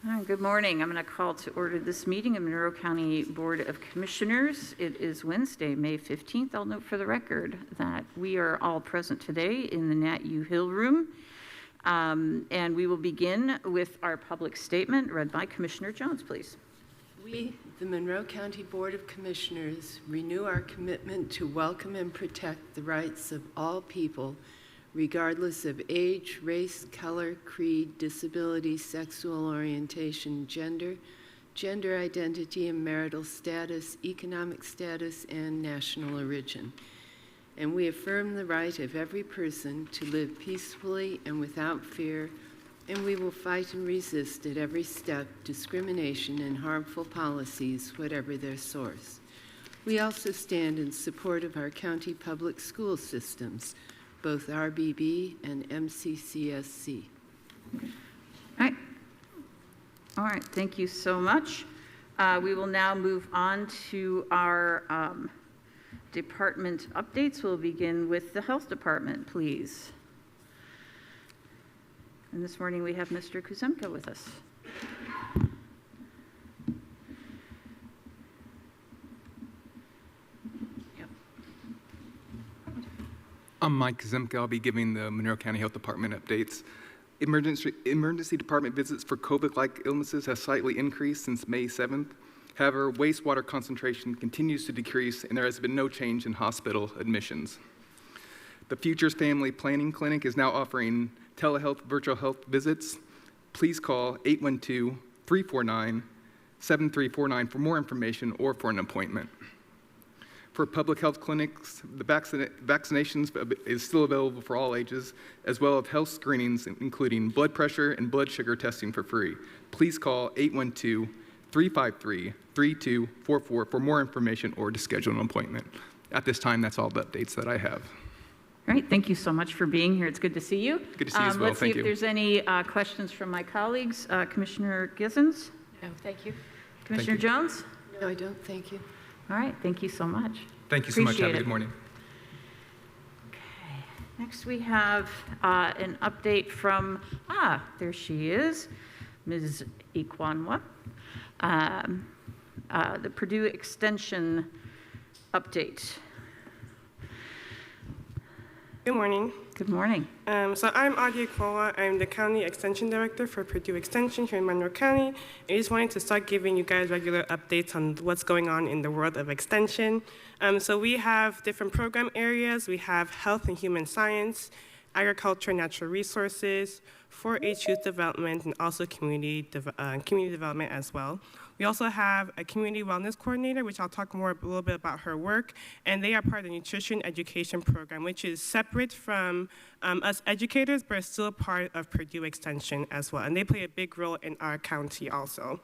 Good morning. I'm going to call to order this meeting of Monroe County Board of Commissioners. It is Wednesday, May 15th. I'll note for the record that we are all present today in the Nat U. Hill Room. And we will begin with our public statement read by Commissioner Jones, please. We, the Monroe County Board of Commissioners, renew our commitment to welcome and protect the rights of all people, regardless of age, race, color, creed, disability, sexual orientation, gender identity and marital status, economic status, and national origin. And we affirm the right of every person to live peacefully and without fear, and we will fight and resist at every step discrimination and harmful policies, whatever their source. We also stand in support of our county public school systems, both RBB and MCCSC. All right, thank you so much. We will now move on to our department updates. We'll begin with the health department, please. And this morning we have Mr. Kuzemka with us. I'm Mike Zemke. I'll be giving the Monroe County Health Department updates. Emergency department visits for COVID-like illnesses have slightly increased since May 7th. However, wastewater concentration continues to decrease, and there has been no change in hospital admissions. The Futures Family Planning Clinic is now offering telehealth virtual health visits. Please call 812-349-7349 for more information or for an appointment. For public health clinics, the vaccinations is still available for all ages, as well as health screenings, including blood pressure and blood sugar testing for free. Please call 812-353-3244 for more information or to schedule an appointment. At this time, that's all the updates that I have. All right, thank you so much for being here. It's good to see you. Good to see you as well, let's see if there's any questions from my colleagues. Commissioner Gissens? No, thank you. Commissioner Jones? No, I don't, thank you. All right, thank you so much. Thank you so much. Have a good morning. Okay, next we have an update from, there she is, Ms. Ikwanwa. The Purdue Extension update. Good morning. Good morning. So I'm Audrey Ikwanwa. I'm the County Extension Director for Purdue Extension here in Monroe County. I just wanted to start giving you guys regular updates on what's going on in the world of extension. So we have different program areas. We have health and human science, agriculture and natural resources, 4-H youth development, and also community development as well. We also have a community wellness coordinator, which I'll talk a little bit about her work, and they are part of the nutrition education program, which is separate from us educators, but is still part of Purdue Extension as well, and they play a big role in our county also.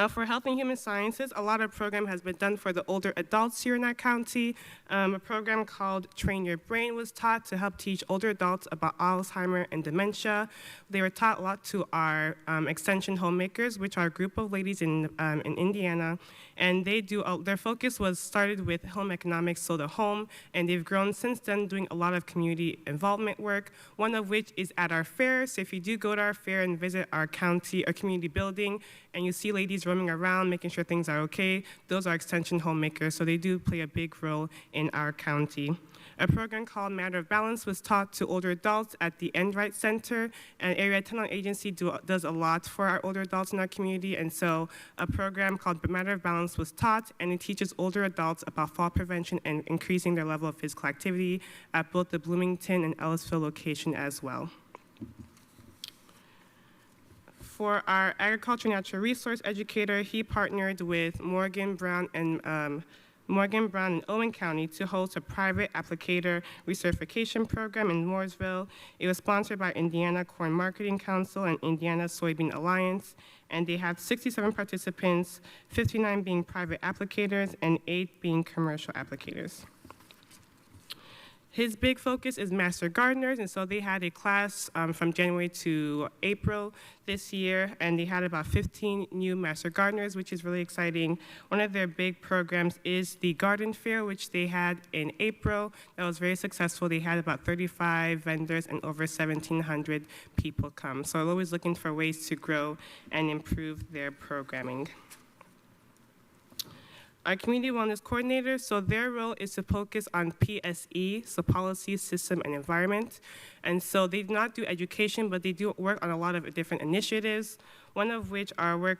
For health and human sciences, a lot of program has been done for the older adults here in our county. A program called Train Your Brain was taught to help teach older adults about Alzheimer and dementia. They were taught a lot to our extension homemakers, which are a group of ladies in Indiana. And they do, their focus was started with home economics, so the home, and they've grown since then doing a lot of community involvement work, one of which is at our fair. So if you do go to our fair and visit our county or community building, and you see ladies roaming around, making sure things are okay, those are extension homemakers, so they do play a big role in our county. A program called Matter of Balance was taught to older adults at the Enright Center, and Area Talent Agency does a lot for our older adults in our community, and so a program called Matter of Balance was taught, and it teaches older adults about fall prevention and increasing their level of physical activity at both the Bloomington and Ellisville location as well. For our agriculture natural resource educator, he partnered with Morgan, Brown, and Owen County to host a private applicator recertification program in Mooresville. It was sponsored by Indiana Corn Marketing Council and Indiana Soybean Alliance, and they had 67 participants, 59 being private applicators and 8 being commercial applicators. His big focus is Master Gardeners, and so they had a class from January to April this year, and they had about 15 new Master Gardeners, which is really exciting. One of their big programs is the Garden Fair, which they had in April. That was very successful. They had about 35 vendors and over 1,700 people come. So they're always looking for ways to grow and improve their programming. Our community wellness coordinators, so their role is to focus on PSE, so policy, system, and environment. And so they do not do education, but they do work on a lot of different initiatives. One of which our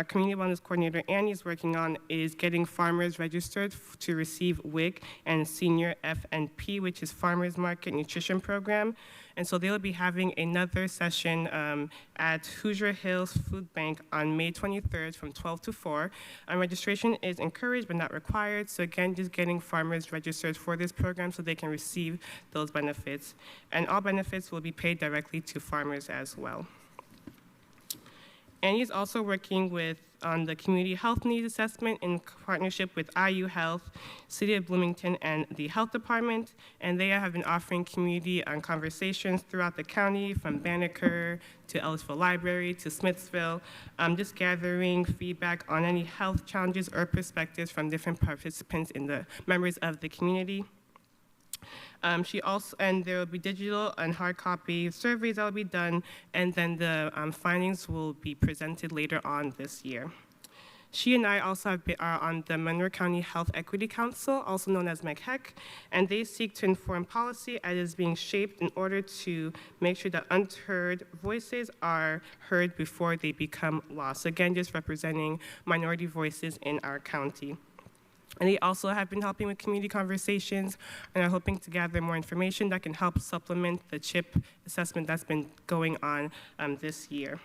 community wellness coordinator, Annie, is working on is getting farmers registered to receive WIC and senior FNP, which is Farmers Market Nutrition Program. And so they'll be having another session at Hoosier Hills Food Bank on May 23rd from 12 to 4. Registration is encouraged but not required. So again, just getting farmers registered for this program so they can receive those benefits. And all benefits will be paid directly to farmers as well. Annie's also working on the community health needs assessment in partnership with IU Health, City of Bloomington, and the Health Department. And they have been offering community conversations throughout the county, from Banneker to Ellisville Library to Smithsville, just gathering feedback on any health challenges or perspectives from different participants in the members of the community. And there will be digital and hard copy surveys that will be done, and then the findings will be presented later on this year. She and I also are on the Monroe County Health Equity Council, also known as MCHEC, and they seek to inform policy as is being shaped in order to make sure that unheard voices are heard before they become law. So again, just representing minority voices in our county. And they also have been helping with community conversations and are hoping to gather more information that can help supplement the CHIP assessment that's been going on this year.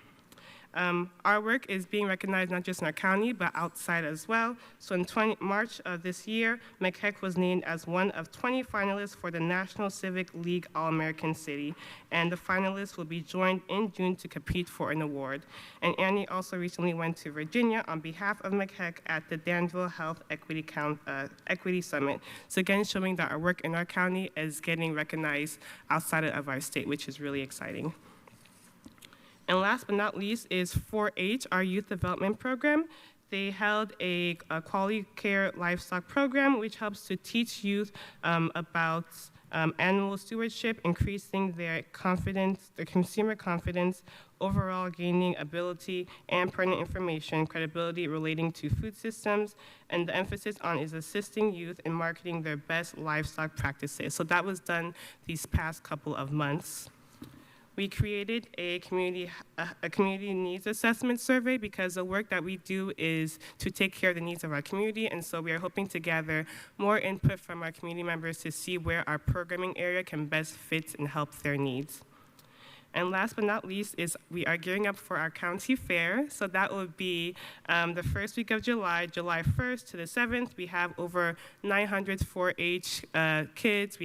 Our work is being recognized not just in our county, but outside as well. So in March of this year, MCHEC was named as one of 20 finalists for the National Civic League All-American City, and the finalists will be joined in June to compete for an award. And Annie also recently went to Virginia on behalf of MCHEC at the Danville Health Equity Summit. So again, showing that our work in our county is getting recognized outside of our state, which is really exciting. And last but not least is 4-H, our youth development program. They held a quality care livestock program, which helps to teach youth about animal stewardship, increasing their confidence, their consumer confidence, overall gaining ability and pertinent information, credibility relating to food systems, and the emphasis on is assisting youth in marketing their best livestock practices. So that was done these past couple of months. We created a community needs assessment survey because the work that we do is to take care of the needs of our community, and so we are hoping to gather more input from our community members to see where our programming area can best fit and help their needs. And last but not least is we are gearing up for our county fair. So that will be the first week of July, July 1st to the 7th. We have over 900 4-H kids.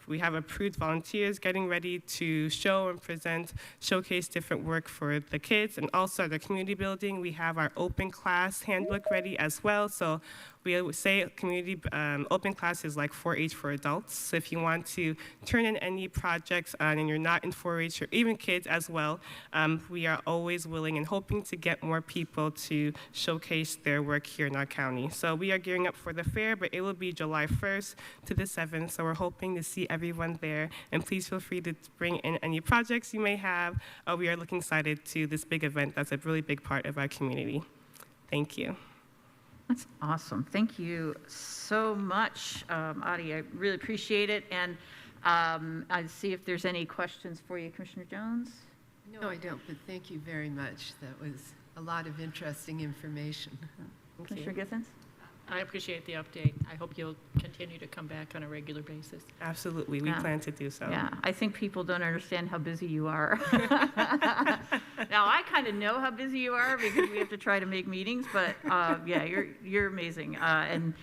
We have approved volunteers getting ready to show and showcase different work for the kids. And also at the community building, we have our open class handbook ready as well. So we say community open class is like 4-H for adults. So if you want to turn in any projects and you're not in 4-H or even kids as well, we are always willing and hoping to get more people to showcase their work here in our county. So we are gearing up for the fair, but it will be July 1st to the 7th. So we're hoping to see everyone there. And please feel free to bring in any projects you may have. We are looking excited to this big event that's a really big part of our community. Thank you. That's awesome. Thank you so much, Adi. I really appreciate it. And I'll see if there's any questions for you, Commissioner Jones. No, I don't, but thank you very much. That was a lot of interesting information. Commissioner Githens? I appreciate the update. I hope you'll continue to come back on a regular basis. Absolutely. We plan to do so. Yeah, I think people don't understand how busy you are. Now, I kind of know how busy you are because we have to try to make meetings, but yeah, you're amazing. And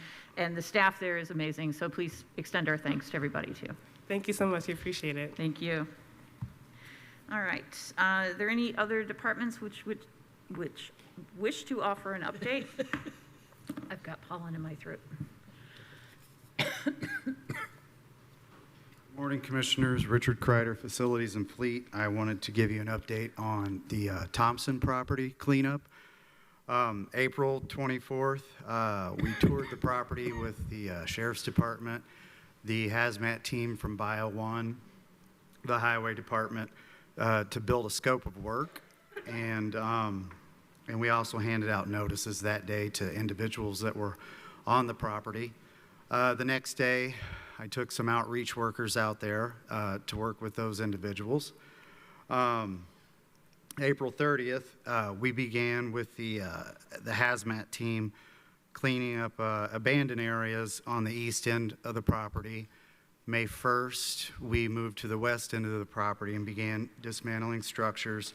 the staff there is amazing, so please extend our thanks to everybody, too. Thank you so much. We appreciate it. Thank you. All right. Are there any other departments which wish to offer an update? I've got pollen in my throat. Morning, Commissioners. Richard Kreider, Facilities and Fleet. I wanted to give you an update on the Thompson property cleanup. April 24th, we toured the property with the Sheriff's Department, the hazmat team from Bio One, the Highway Department, to build a scope of work. And we also handed out notices that day to individuals that were on the property. The next day, I took some outreach workers out there to work with those individuals. April 30th, we began with the hazmat team cleaning up abandoned areas on the east end of the property. May 1st, we moved to the west end of the property and began dismantling structures,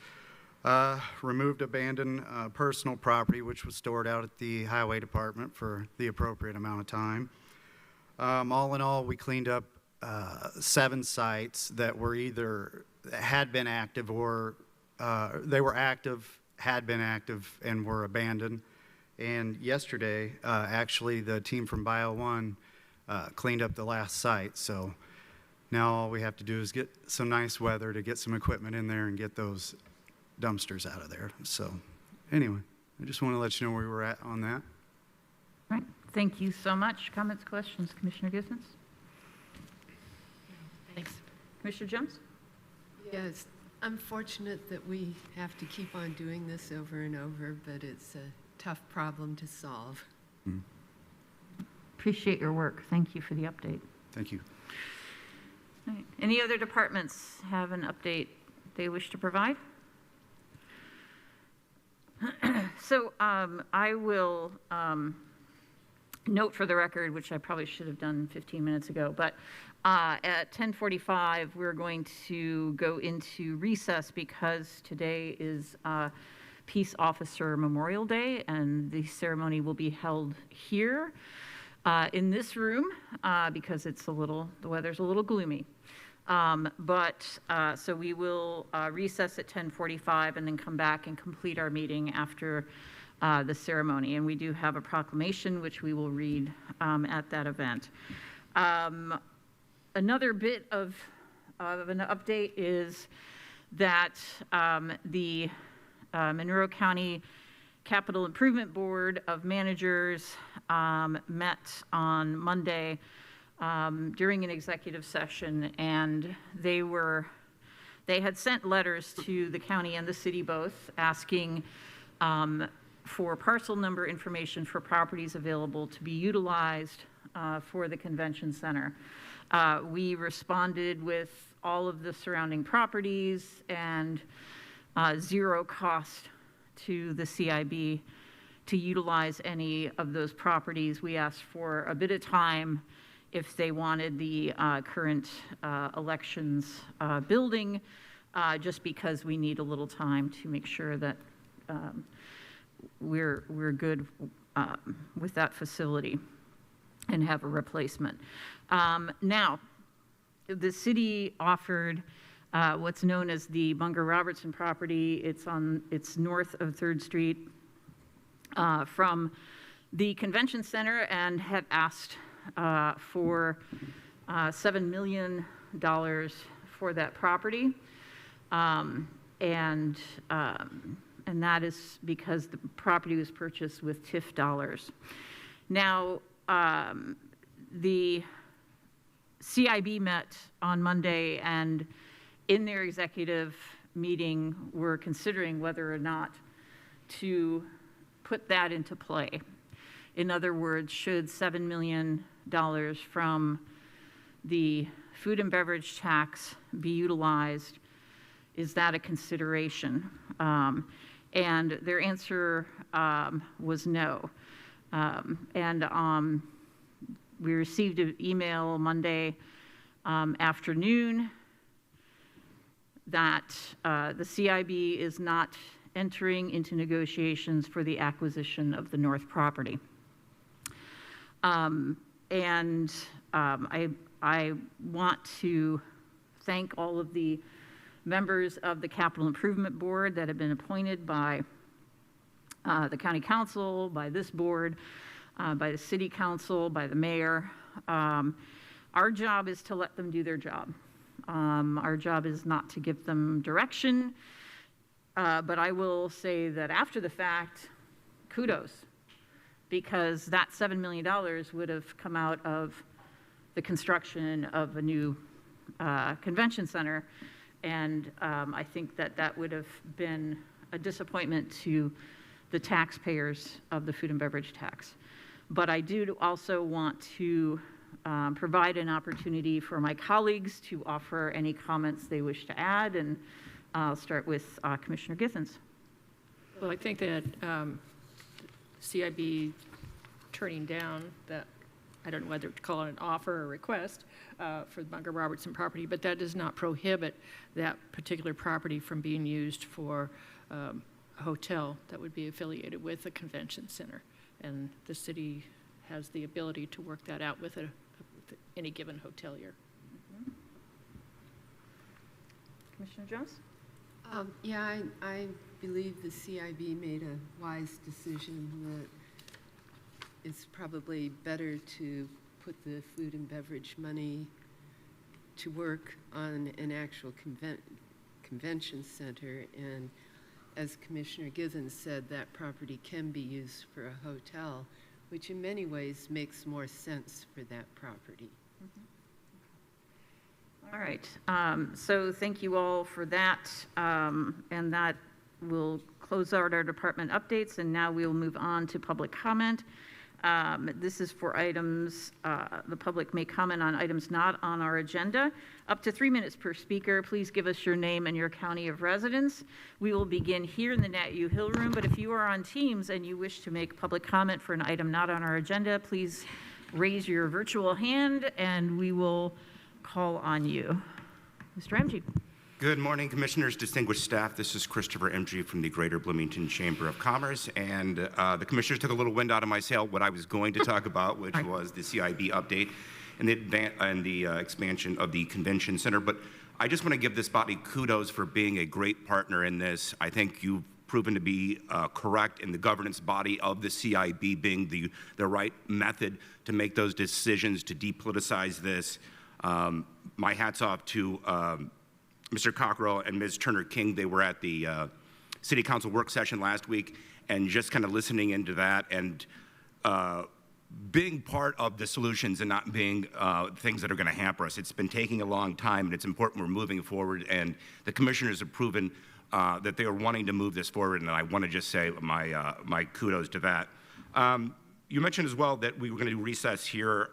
removed abandoned personal property, which was stored out at the Highway Department for the appropriate amount of time. All in all, we cleaned up 7 sites that were either had been active or they were active, had been active, and were abandoned. And yesterday, actually, the team from Bio One cleaned up the last site. So now all we have to do is get some nice weather to get some equipment in there and get those dumpsters out of there. So anyway, I just want to let you know where we were at on that. All right. Thank you so much. Comments, questions, Commissioner Gissens? Thanks. Commissioner Jones? Yes, unfortunate that we have to keep on doing this over and over, but it's a tough problem to solve. Appreciate your work. Thank you for the update. Thank you. All right. Any other departments have an update they wish to provide? So I will note for the record, which I probably should have done 15 minutes ago, but at 10:45, we're going to go into recess because today is Peace Officer Memorial Day, and the ceremony will be held here in this room because the weather's a little gloomy. So we will recess at 10:45 and then come back and complete our meeting after the ceremony. And we do have a proclamation which we will read at that event. Another bit of an update is that the Monroe County Capital Improvement Board of Managers met on Monday during an executive session, and they had sent letters to the county and the city both asking for parcel number information for properties available to be utilized for the convention center. We responded with all of the surrounding properties and zero cost to the CIB to utilize any of those properties. We asked for a bit of time if they wanted the current elections building, just because we need a little time to make sure that we're good with that facility and have a replacement. Now, the city offered what's known as the Bunger-Robertson property. It's north of 3rd Street from the convention center, and had asked for $7 million for that property. And that is because the property was purchased with TIF dollars. Now, the CIB met on Monday, and in their executive meeting, were considering whether or not to put that into play. In other words, should $7 million from the food and beverage tax be utilized? Is that a consideration? And their answer was no. We received an email Monday afternoon that the CIB is not entering into negotiations for the acquisition of the north property. I want to thank all of the members of the Capital Improvement Board that have been appointed by the County Council, by this board, by the City Council, by the Mayor. Our job is to let them do their job. Our job is not to give them direction, but I will say that after the fact, kudos, because that $7 million would have come out of the construction of a new convention center, and I think that would have been a disappointment to the taxpayers of the food and beverage tax. But I do also want to provide an opportunity for my colleagues to offer any comments they wish to add, and I'll start with Commissioner Githens. Well, I think that CIB turning down that, I don't know whether to call it an offer or request for the Bunker Robertson property, but that does not prohibit that particular property from being used for a hotel that would be affiliated with a convention center. And the city has the ability to work that out with any given hotelier. Commissioner Jones? Yeah, I believe the CIB made a wise decision that it's probably better to put the food and beverage money to work on an actual convention center. And as Commissioner Githens said, that property can be used for a hotel, which in many ways makes more sense for that property. All right, so thank you all for that, and that will close out our department updates, and now we'll move on to public comment. This is for items, the public may comment on items not on our agenda. Up to 3 minutes per speaker. Please give us your name and your county of residence. We will begin here in the Nat U Hill Room, but if you are on Teams and you wish to make public comment for an item not on our agenda, please raise your virtual hand and we will call on you. Mr. MG. Good morning, Commissioners, distinguished staff. This is Christopher MG from the Greater Bloomington Chamber of Commerce, and the Commissioners took a little wind out of my sail what I was going to talk about, which was the CIB update and the expansion of the convention center. But I just want to give this body kudos for being a great partner in this. I think you've proven to be correct in the governance body of the CIB being the right method to make those decisions to depoliticize this. My hat's off to Mr. Cockrell and Ms. Turner-King. They were at the City Council work session last week, and just kind of listening into that and being part of the solutions and not being things that are going to hamper us. It's been taking a long time, and it's important we're moving forward, and the commissioners have proven that they are wanting to move this forward, and I want to just say my kudos to that. You mentioned as well that we were going to do recess here.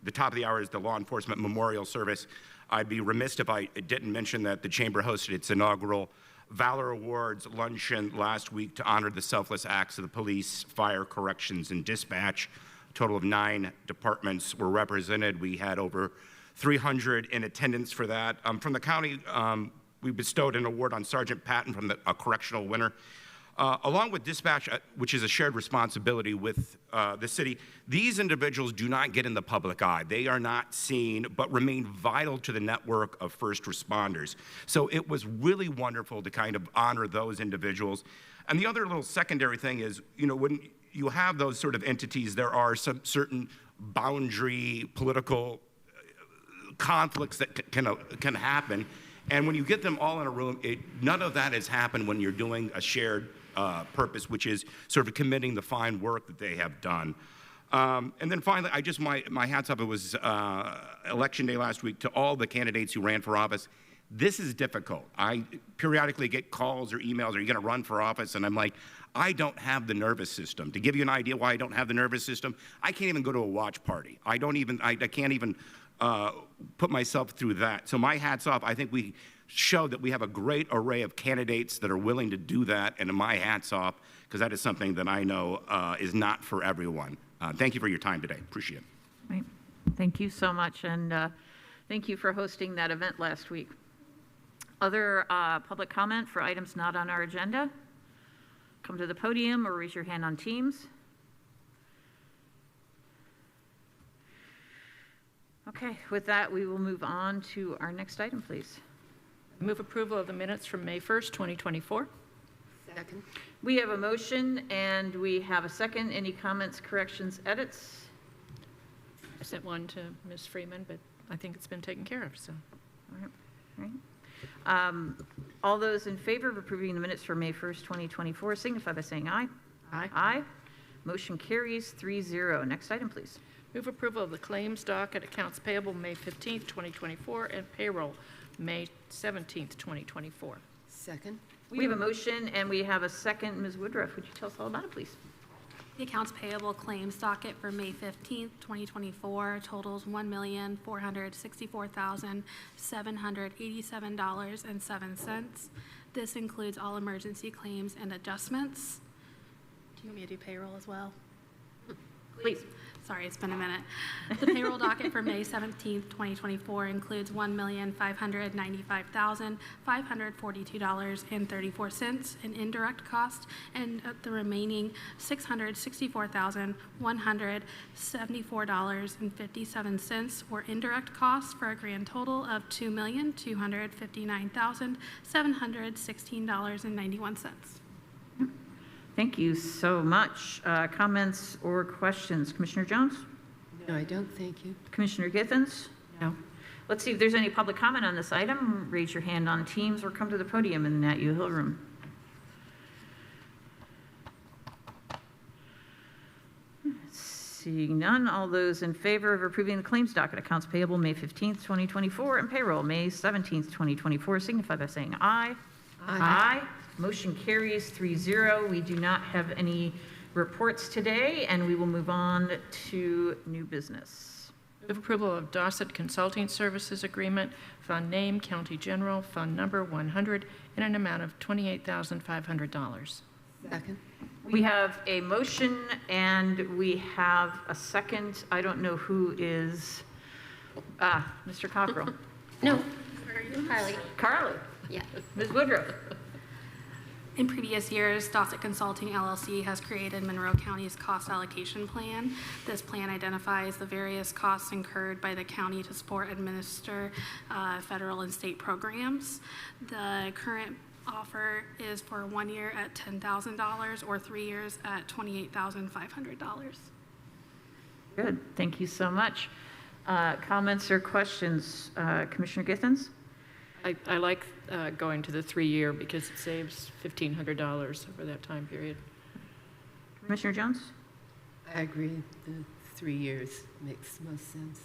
The top of the hour is the Law Enforcement Memorial Service. I'd be remiss if I didn't mention that the Chamber hosted its inaugural Valor Awards luncheon last week to honor the selfless acts of the police, fire, corrections, and dispatch. A total of 9 departments were represented. We had over 300 in attendance for that. From the county, we bestowed an award on Sergeant Patton from a correctional winner. Along with dispatch, which is a shared responsibility with the city, these individuals do not get in the public eye. They are not seen, but remain vital to the network of first responders. So it was really wonderful to kind of honor those individuals. And the other little secondary thing is, you know, when you have those sort of entities, there are some certain boundary political conflicts that can happen. And when you get them all in a room, none of that has happened when you're doing a shared purpose, which is sort of committing the fine work that they have done. And then finally, my hats off. It was election day last week to all the candidates who ran for office. This is difficult. I periodically get calls or emails, are you going to run for office? And I'm like, I don't have the nervous system. To give you an idea why I don't have the nervous system, I can't even go to a watch party. I can't even put myself through that. So my hat's off. I think we show that we have a great array of candidates that are willing to do that, and my hat's off, because that is something that I know is not for everyone. Thank you for your time today. Appreciate it. Right. Thank you so much, and thank you for hosting that event last week. Other public comment for items not on our agenda? Come to the podium or raise your hand on Teams. Okay, with that, we will move on to our next item, please. Move approval of the minutes from May 1st, 2024. Second. We have a motion and we have a second. Any comments, corrections, edits? I sent one to Ms. Freeman, but I think it's been taken care of, so. All right. All those in favor of approving the minutes for May 1st, 2024, signify by saying aye. Aye. Aye. Motion carries 3-0. Next item, please. Move approval of the claims docket, accounts payable May 15th, 2024, and payroll May 17th, 2024. Second. We have a motion and we have a second. Ms. Woodruff, would you tell us all about it, please? The accounts payable claims docket for May 15th, 2024 totals $1,464,787.07. This includes all emergency claims and adjustments. Do you want me to do payroll as well? Please. Sorry, it's been a minute. The payroll docket for May 17th, 2024 includes $1,595,542.34 in indirect cost, and the remaining $664,174.57 were indirect costs, for a grand total of $2,259,716.91. Thank you so much. Comments or questions? Commissioner Jones? No, I don't, thank you. Commissioner Githens? No. Let's see if there's any public comment on this item. Raise your hand on Teams or come to the podium in the Nat U. Hill room. Seeing none, all those in favor of approving the claims docket, accounts payable May 15th, 2024, and payroll May 17th, 2024, signify by saying aye. Aye. Motion carries 3-0. We do not have any reports today, and we will move on to new business. Move approval of Dossett Consulting Services Agreement, Fund Name, County General, Fund Number 100, in an amount of $28,500. Second. We have a motion and we have a second. I don't know who is, Mr. Cockrell. No. Carly. Carly. Yeah. Ms. Woodruff. In previous years, Dossett Consulting LLC has created Monroe County's cost allocation plan. This plan identifies the various costs incurred by the county to support administer federal and state programs. The current offer is for 1 year at $10,000 or 3 years at $28,500. Good. Thank you so much. Comments or questions? Commissioner Githens? I like going to the 3-year because it saves $1,500 over that time period. Commissioner Jones? I agree. The 3 years makes most sense.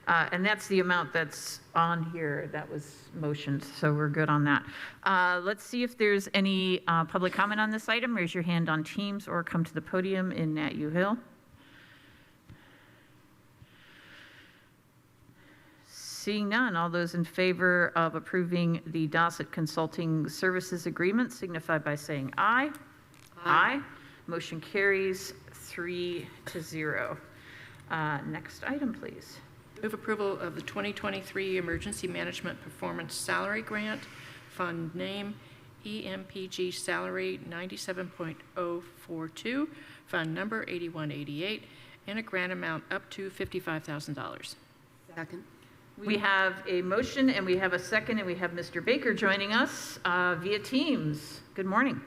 And that's the amount that's on here that was motioned, so we're good on that. Let's see if there's any public comment on this item. Raise your hand on Teams or come to the podium in Nat U. Hill. Seeing none, all those in favor of approving the Dossett Consulting Services Agreement signify by saying aye. Aye. Motion carries 3-0. Next item, please. Move approval of the 2023 Emergency Management Performance Salary Grant, Fund Name, EMPG Salary 97.042, Fund Number 8188, and a grant amount up to $55,000. Second. We have a motion and we have a second, and we have Mr. Baker joining us via Teams. Good morning.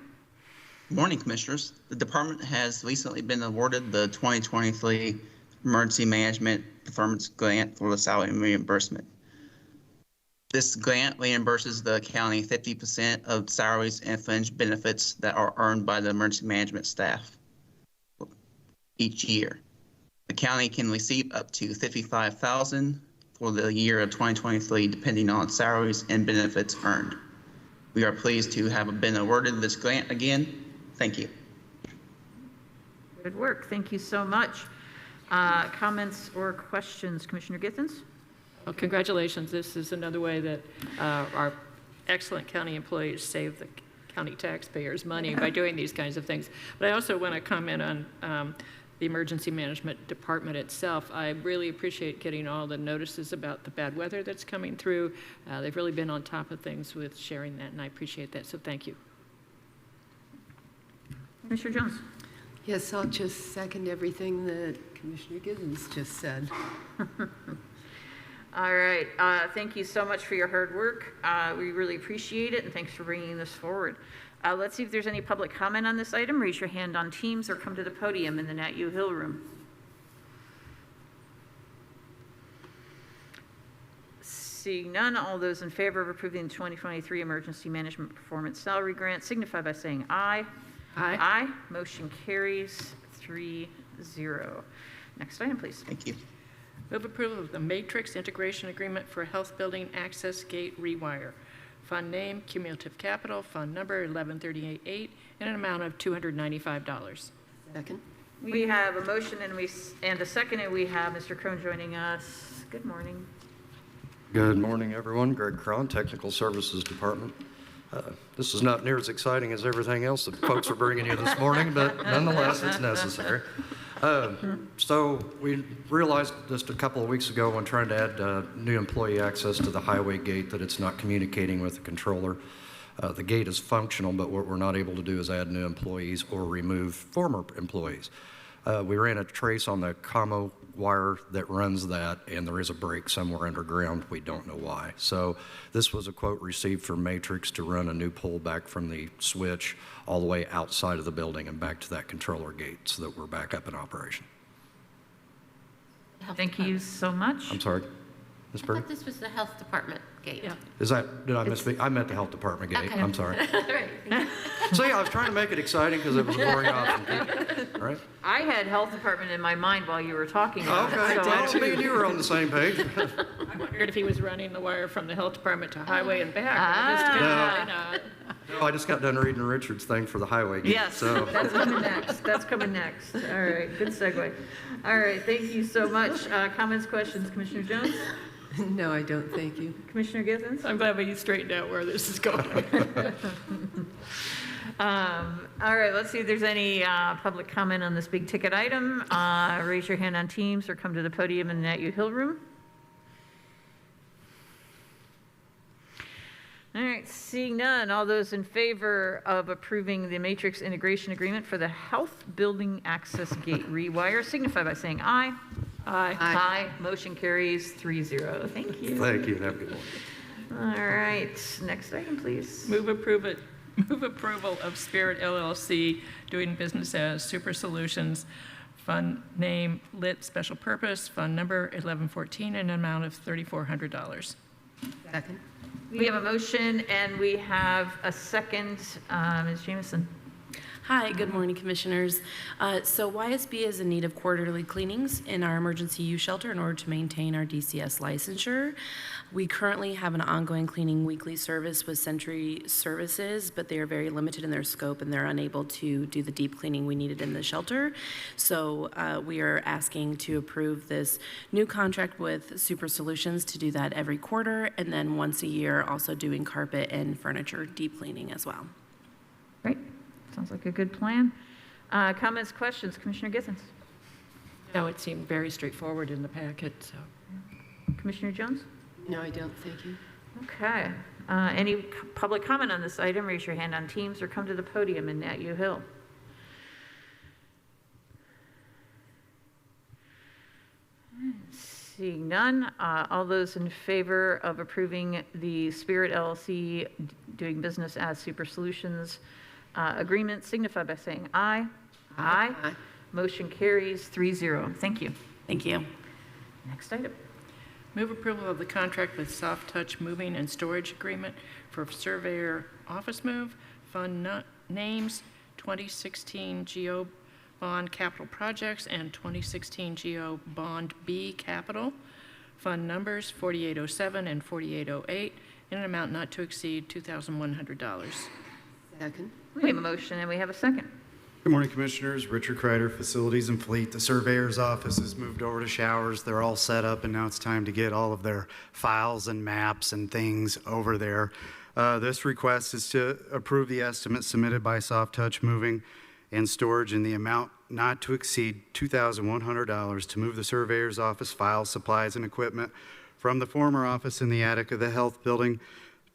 Good morning, Commissioners. The department has recently been awarded the 2023 Emergency Management Performance Grant for the salary reimbursement. This grant reimburses the county 50% of salaries and fringe benefits that are earned by the emergency management staff each year. The county can receive up to $55,000 for the year of 2023, depending on salaries and benefits earned. We are pleased to have been awarded this grant again. Thank you. Good work. Thank you so much. Comments or questions? Commissioner Githens? Well, congratulations. This is another way that our excellent county employees save the county taxpayers money by doing these kinds of things. But I also want to comment on the Emergency Management Department itself. I really appreciate getting all the notices about the bad weather that's coming through. They've really been on top of things with sharing that, and I appreciate that, so thank you. Commissioner Jones? Yes, I'll just second everything that Commissioner Gibbons just said. All right. Thank you so much for your hard work. We really appreciate it, and thanks for bringing this forward. Let's see if there's any public comment on this item. Raise your hand on Teams or come to the podium in the Nat U. Hill room. Seeing none, all those in favor of approving the 2023 Emergency Management Performance Salary Grant signify by saying aye. Aye. Aye. Motion carries 3-0. Next item, please. Thank you. Move approval of the Matrix Integration Agreement for Health Building Access Gate Rewire. Fund name, Cumulative Capital, Fund number 11388, in an amount of $295. Second. We have a motion and a second, and we have Mr. Crone joining us. Good morning. Good morning, everyone. Greg Cron, Technical Services Department. This is not near as exciting as everything else that folks are bringing you this morning, but nonetheless, it's necessary. So we realized just a couple of weeks ago when trying to add new employee access to the highway gate that it's not communicating with the controller. The gate is functional, but what we're not able to do is add new employees or remove former employees. We ran a trace on the commo wire that runs that, and there is a break somewhere underground. We don't know why. So this was a quote received from Matrix to run a new pole back from the switch all the way outside of the building and back to that controller gate so that we're back up in operation. Thank you so much. I'm sorry, Ms. I Berg? thought this was the health department gate. Yeah. Did I misspeak? I meant the health department gate. Okay. I'm sorry. All right. See, I was trying to make it exciting because it was a boring option. All right? I had health department in my mind while you were talking about Okay, it. well, me and you were on the same page. I wondered if he was running the wire from the health department to highway and back. Ah. No, I just got done reading Richard's thing for the highway gate. Yes, So, that's coming next. That's coming next. All right, good segue. All right, thank you so much. Comments, questions, Commissioner Jones? No, I don't, thank you. Commissioner Githens? I'm glad we straightened out where this is going. All right, let's see if there's any public comment on this big ticket item. Raise your hand on Teams or come to the podium in the Nat U Hill room. All right, seeing none, all those in favor of approving the Matrix Integration Agreement for the Health Building Access Gate Rewire signify by saying aye. Aye. Aye. Motion carries 3-0. Thank you. thank you. Have a good one. All right, next item, please. Move approval of Spirit LLC doing business as Super Solutions. Fund name, lit special purpose, fund number 1114, in an amount of $3,400. Second. We have a motion and we have a second. Ms. Jameson. Hi, good morning, Commissioners. So YSB is in need of quarterly cleanings in our emergency use shelter in order to maintain our DCS licensure. We currently have an ongoing cleaning weekly service with Century Services, but they are very limited in their scope and they're unable to do the deep cleaning we needed in the shelter. So we are asking to approve this new contract with Super Solutions to do that every quarter, and then once a year also doing carpet and furniture deep cleaning as well. Great. Sounds like a good plan. Comments, questions, Commissioner Githens? No, it seemed very straightforward in the packet, so. Commissioner Jones? No, I don't, thank you. Okay. Any public comment on this item, raise your hand on Teams or come to the podium in Nat U Hill. Seeing none, all those in favor of approving the Spirit LLC doing business as Super Solutions agreement signify by saying aye. Aye. Aye. Motion carries 3-0. Thank you. Thank you. Next item. Move approval of the contract with Soft Touch Moving and Storage Agreement for Surveyor Office Move. Fund names 2016 GO Bond Capital Projects and 2016 GO Bond B Capital. Fund numbers 4807 and 4808 in an amount not to exceed $2,100. Second. We have a motion and we have a second. Good morning, Commissioners. Richard Kreider, Facilities and Fleet. The Surveyor's Office has moved over to Showers. They're all set up, and now it's time to get all of their files and maps and things over there. This request is to approve the estimate submitted by Soft Touch Moving and Storage in the amount not to exceed $2,100 to move the Surveyor's Office files, supplies, and equipment from the former office in the attic of the Health Building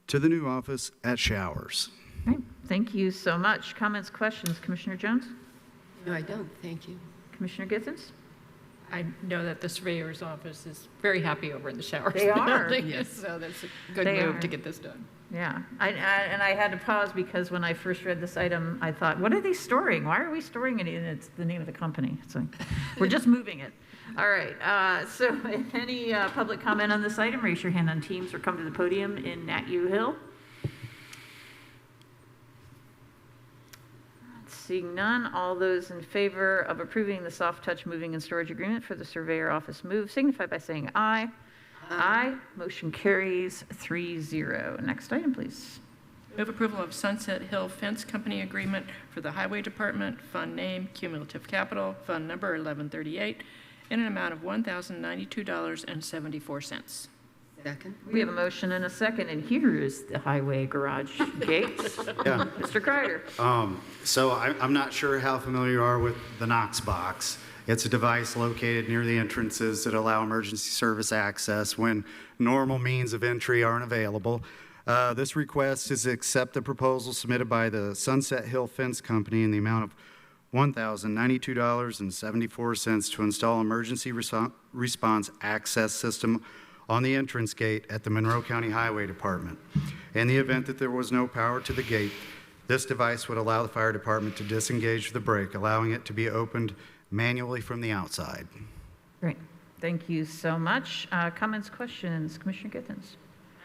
to the new office at Showers. All right. Thank you so much. Comments, questions, Commissioner Jones? No, I don't, thank you. Commissioner Githens? I know that the surveyor's office is very happy over in the showers. They are. building, Yes. So that's a good They move are. to get this done. Yeah, and I had to pause because when I first read this item, I thought, what are they storing? Why are we storing it? And it's the name of the company. It's like, we're just moving it. All right, so if any public comment on this item, raise your hand on Teams or come to the podium in Nat U Hill. Seeing none, all those in favor of approving the soft touch moving and storage agreement for the surveyor office move signify by saying aye. Aye. Motion carries 3-0. Next item, please. Move approval of Sunset Hill Fence Company agreement for the Highway Department, fund name Cumulative Capital, fund number 1138, in an amount of $1,092.74. Second. We have a motion and a second, and here is the highway garage gates. Yeah. Mr. Kreider. So I'm not sure how familiar you are with the Knox box. It's a device located near the entrances that allow emergency service access when normal means of entry aren't available. This request is to accept the proposal submitted by the Sunset Hill Fence Company in the amount of $1,092.74 to install emergency response access system on the entrance gate at the Monroe County Highway Department. In the event that there was no power to the gate, this device would allow the fire department to disengage the brake, allowing it to be opened manually from the outside. Great. Thank you so much. Comments, questions? Commissioner Githens.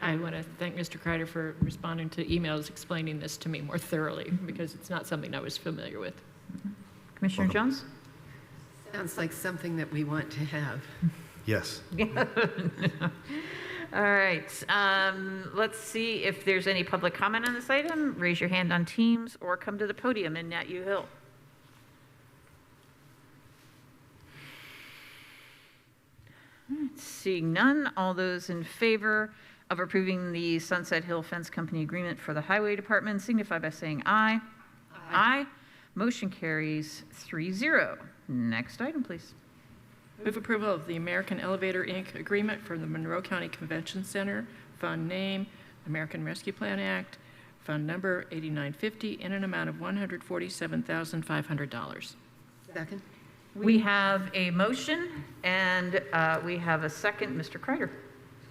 I want to thank Mr. Kreider for responding to emails explaining this to me more thoroughly, because it's not something I was familiar with. Commissioner Jones? Sounds like something that we want to have. Yes. All right. Let's see if there's any public comment on this item. Raise your hand on Teams or come to the podium in Nat U Hill. All right, seeing none, all those in favor of approving the Sunset Hill Fence Company agreement for the Highway Department signify by saying aye. Aye. Motion carries 3-0. Next item, please. Move approval of the American Elevator, Inc. agreement for the Monroe County Convention Center, fund name American Rescue Plan Act, fund number 8950, in an amount of $147,500. Second. We have a motion and we have a second. Mr. Kreider.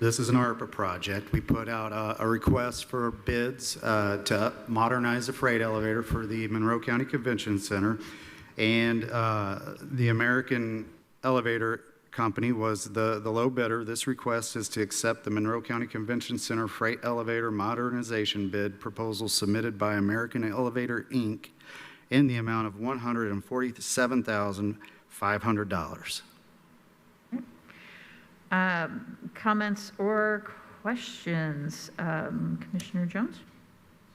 This is an ARPA project. We put out a request for bids to modernize the freight elevator for the Monroe County Convention Center, and the American Elevator Company was the low bidder. This request is to accept the Monroe County Convention Center freight elevator modernization bid proposal submitted by American Elevator, Inc. in the amount of $147,500. Comments or questions? Commissioner Jones?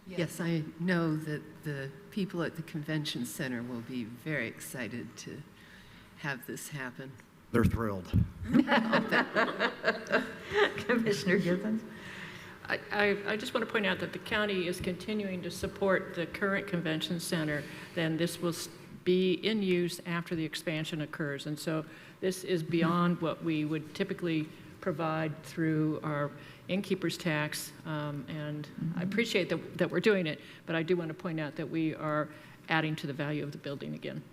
Yes, I know that the people at the convention center will be very excited to have this happen. They're thrilled. Commissioner Githens? I just want to point out that the county is continuing to support the current convention center. Then this will be in use after the expansion occurs. And so this is beyond what we would typically provide through our innkeeper's tax. And I appreciate that we're doing it, but I do want to point out that we are adding to the value of the building again.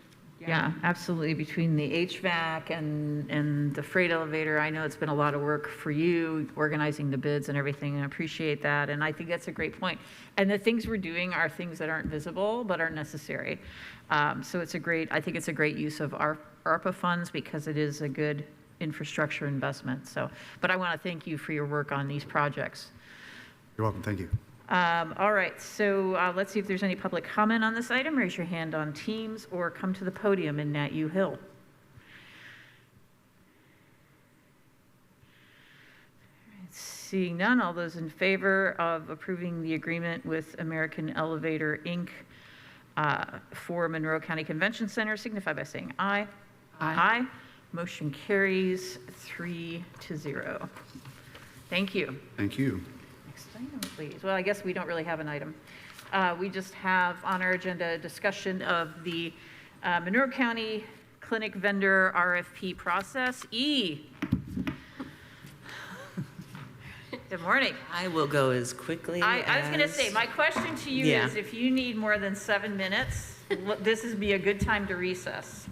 Yeah, absolutely. Between the HVAC and the freight elevator, I know it's been a lot of work for you organizing the bids and everything, and I appreciate that. And I think that's a great point. And the things we're doing are things that aren't visible but are necessary. So it's I think it's a great use of our ARPA funds because it is a good infrastructure investment. So, but I want to thank you for your work on these projects. You're welcome. Thank you. All right, so let's see if there's any public comment on this item. Raise your hand on Teams or come to the podium in Nat U Hill. Seeing none, all those in favor of approving the agreement with American Elevator, Inc. For Monroe County Convention Center signify by saying aye. Aye. Motion carries 3-0. Thank you. Thank you. Next item, please. Well, I guess we don't really have an item. We just have on our agenda a discussion of the Monroe County Clinic Vendor RFP process. Good morning. I will go as quickly I was going to say, my question to you is if you need more than 7 minutes, this would be a good time to recess.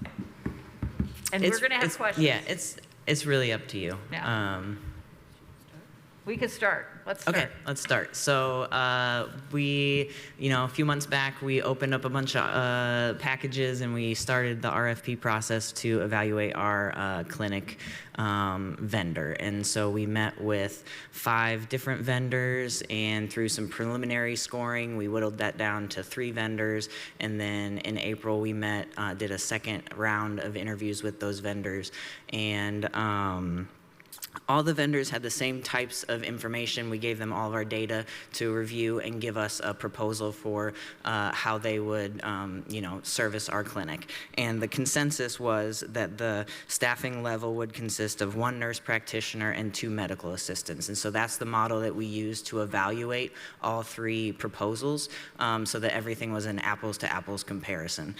And we're going to have questions. Yeah, it's really up to you. Yeah. We could start. let's start. Okay, let's start. So a few months back, we opened up a bunch of packages and we started the RFP process to evaluate our clinic vendor. And so we met with 5 different vendors, and through some preliminary scoring, we whittled that down to 3 vendors. And then in April, we did a second round of interviews with those vendors. And all the vendors had the same types of information. We gave them all of our data to review and give us a proposal for how they would, service our clinic. And the consensus was that the staffing level would consist of 1 nurse practitioner and 2 medical assistants. And so that's the model that we used to evaluate all 3 proposals, so that everything was an apples-to-apples comparison.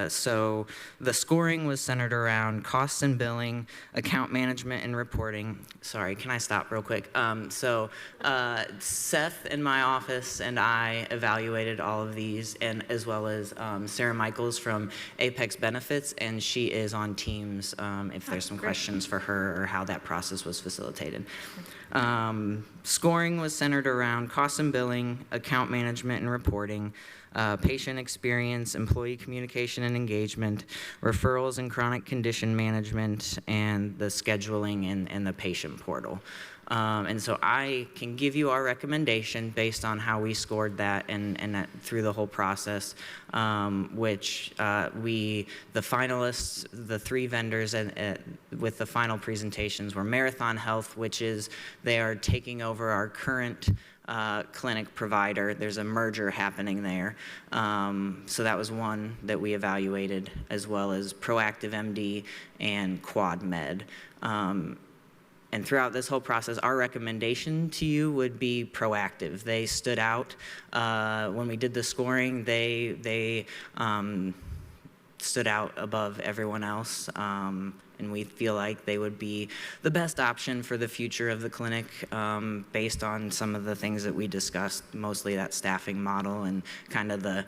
So the scoring was centered around costs and billing, account management and reporting. Sorry, can I stop real quick? Seth in my office and I evaluated all of these, and as well as Sarah Michaels from Apex Benefits, and she is on Teams if there's some questions for her or how that process was facilitated. Scoring was centered around cost and billing, account management and reporting, patient experience, employee communication and engagement, referrals and chronic condition management, and the scheduling and the patient portal. And so I can give you our recommendation based on how we scored that and that through the whole process, which the finalists, the 3 vendors with the final presentations were Marathon Health, which is they are taking over our current clinic provider. There's a merger happening there. So that was one that we evaluated, as well as Proactive MD and Quad Med. And throughout this whole process, our recommendation to you would be Proactive. They stood out. When we did the scoring, they stood out above everyone else. And we feel like they would be the best option for the future of the clinic, based on some of the things that we discussed, mostly that staffing model and kind of the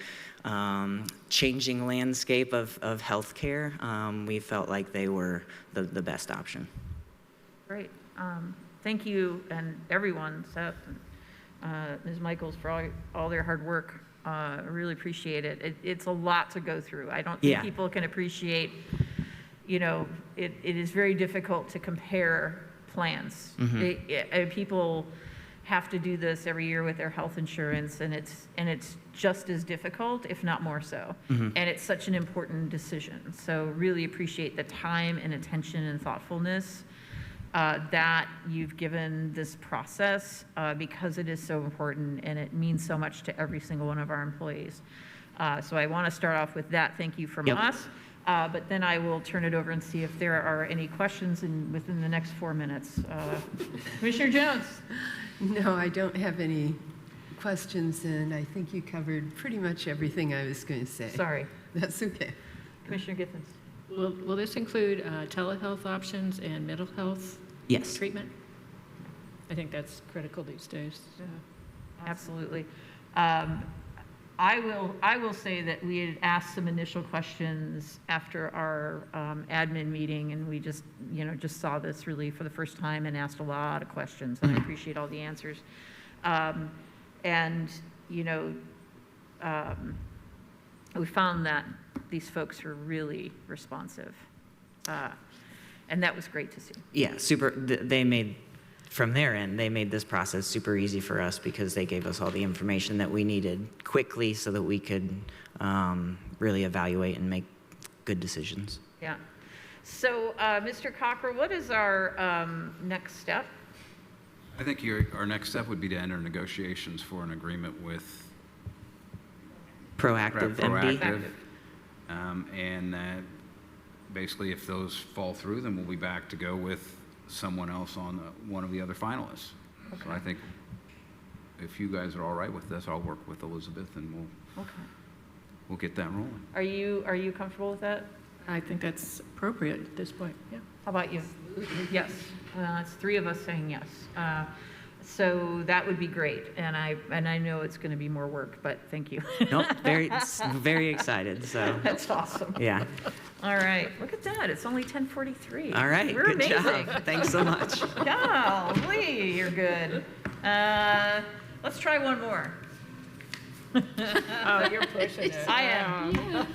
changing landscape of healthcare. We felt like they were the best option. Great. Thank you and everyone, Seth and Ms. Michaels, for all their hard work. I really appreciate it. It's a lot to go through. I don't think people can appreciate, it is very difficult to compare plans. Mm-hmm. People have to do this every year with their health insurance, and it's just as difficult, if not more so. Mm-hmm. And it's such an important decision. So really appreciate the time and attention and thoughtfulness that you've given this process, because it is so important and it means so much to every single one of our employees. So I want to start off with that. Thank you from us. But then I will turn it over and see if there are any questions within the next 4 minutes. Commissioner Jones. No, I don't have any questions, and I think you covered pretty much everything I was going to say. Sorry. That's okay. Commissioner Giffens. Will this include telehealth options and mental health treatment? I think that's critical these days. Yeah, absolutely. I will say that we had asked some initial questions after our admin meeting, and we just saw this really for the first time and asked a lot of questions, and I appreciate all the answers. We found that these folks were really responsive, and that was great to see. Yeah, from their end, they made this process super easy for us because they gave us all the information that we needed quickly so that we could really evaluate and make good decisions. Yeah. So, Mr. Cocker, what is our next step? I think our next step would be to enter negotiations for an agreement with Proactive MD. And basically, if those fall through, then we'll be back to go with someone else on one of the other finalists. Okay. So I think if you guys are all right with this, I'll work with Elizabeth and we'll get that rolling. Are you comfortable with that? I think that's appropriate at this point. Yeah. How about you? Yes. It's 3 of us saying yes. So that would be great, and I know it's going to be more work, but thank you. Nope, very excited. So That's awesome. yeah. All right, look at that. It's only 10:43. All right, We're good amazing. job. Thanks so much. Golly, you're good. Let's try one more. Oh, you're pushing it. I am.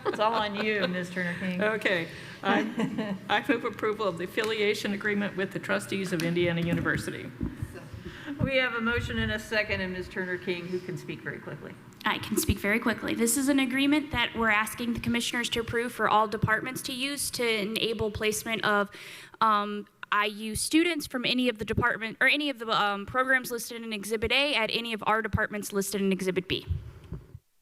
It's all on you, Ms. Turner King. Okay. I move approval of the affiliation agreement with the trustees of Indiana University. We have a motion and a second, and Ms. Turner King, who can speak very quickly. I can speak very quickly. This is an agreement that we're asking the commissioners to approve for all departments to use to enable placement of IU students from any of the department or any of the programs listed in Exhibit A at any of our departments listed in Exhibit B.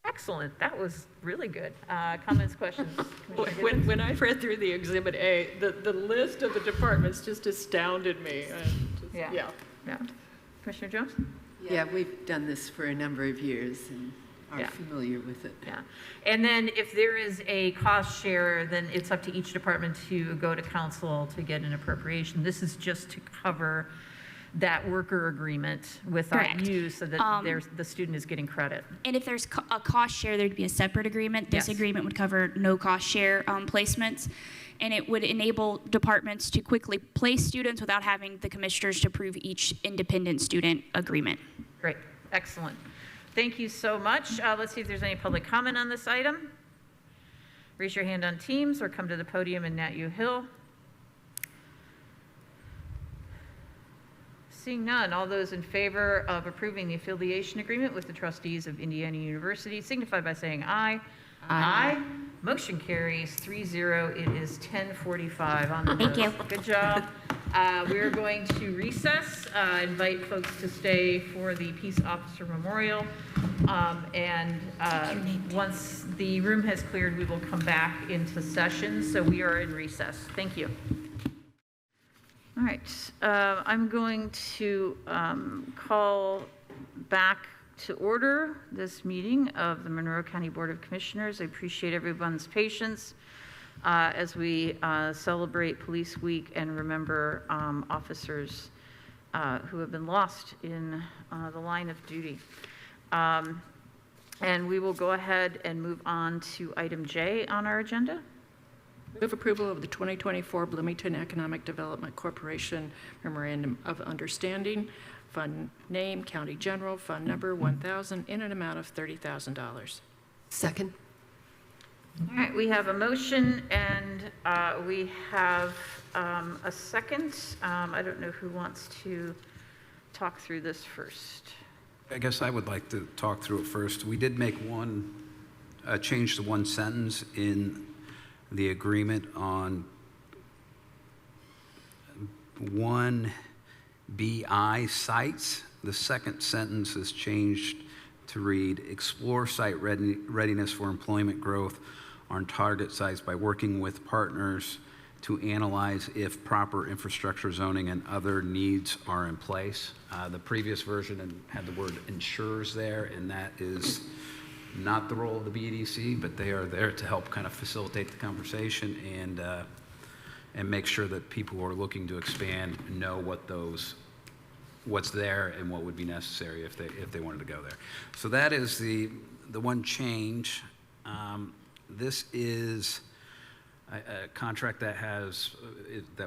Excellent. That was really good. Comments, questions? Commissioner Gibbons? When I read through the Exhibit A, the list of the departments just astounded me. Yeah. Commissioner Jones? Yeah, we've done this for a number of years and are Yeah. familiar with it. Yeah. And then if there is a cost share, then it's up to each department to go to council to get an appropriation. This is just to cover that worker agreement with IU so that the student is getting credit. And if there's a cost share, there'd be a separate agreement. This agreement would cover no cost share placements, and it would enable departments to quickly place students without having the commissioners to approve each independent student agreement. Great. Excellent. Thank you so much. Let's see if there's any public comment on this item. Raise your hand on Teams or come to the podium in Nat U Hill. Seeing none, all those in favor of approving the affiliation agreement with the trustees of Indiana University signify by saying aye. Aye. Motion carries 3-0. It is 10:45 on the Thank nose. you. Good job. We're going to recess, invite folks to stay for the Peace Officer Memorial. Once the room has cleared, we will come back into session. So we are in recess. Thank you. All right, I'm going to call back to order this meeting of the Monroe County Board of Commissioners. I appreciate everyone's patience as we celebrate Police Week and remember officers who have been lost in the line of duty. And we will go ahead and move on to item J on our agenda. Move approval of the 2024 Bloomington Economic Development Corporation Memorandum of Understanding, Fund Name, County General, Fund Number 1000, in an amount of $30,000. Second. All right, we have a motion and we have a second. I don't know who wants to talk through this first. I guess I would like to talk through it first. We did make change to one sentence in the agreement on 1BI sites. The second sentence is changed to read, explore site readiness for employment growth on target sites by working with partners to analyze if proper infrastructure zoning and other needs are in place. The previous version had the word ensures there, and that is not the role of the BEDC, but they are there to help kind of facilitate the conversation and make sure that people who are looking to expand know what's there and what would be necessary if they wanted to go there. So that is the one change. This is a contract that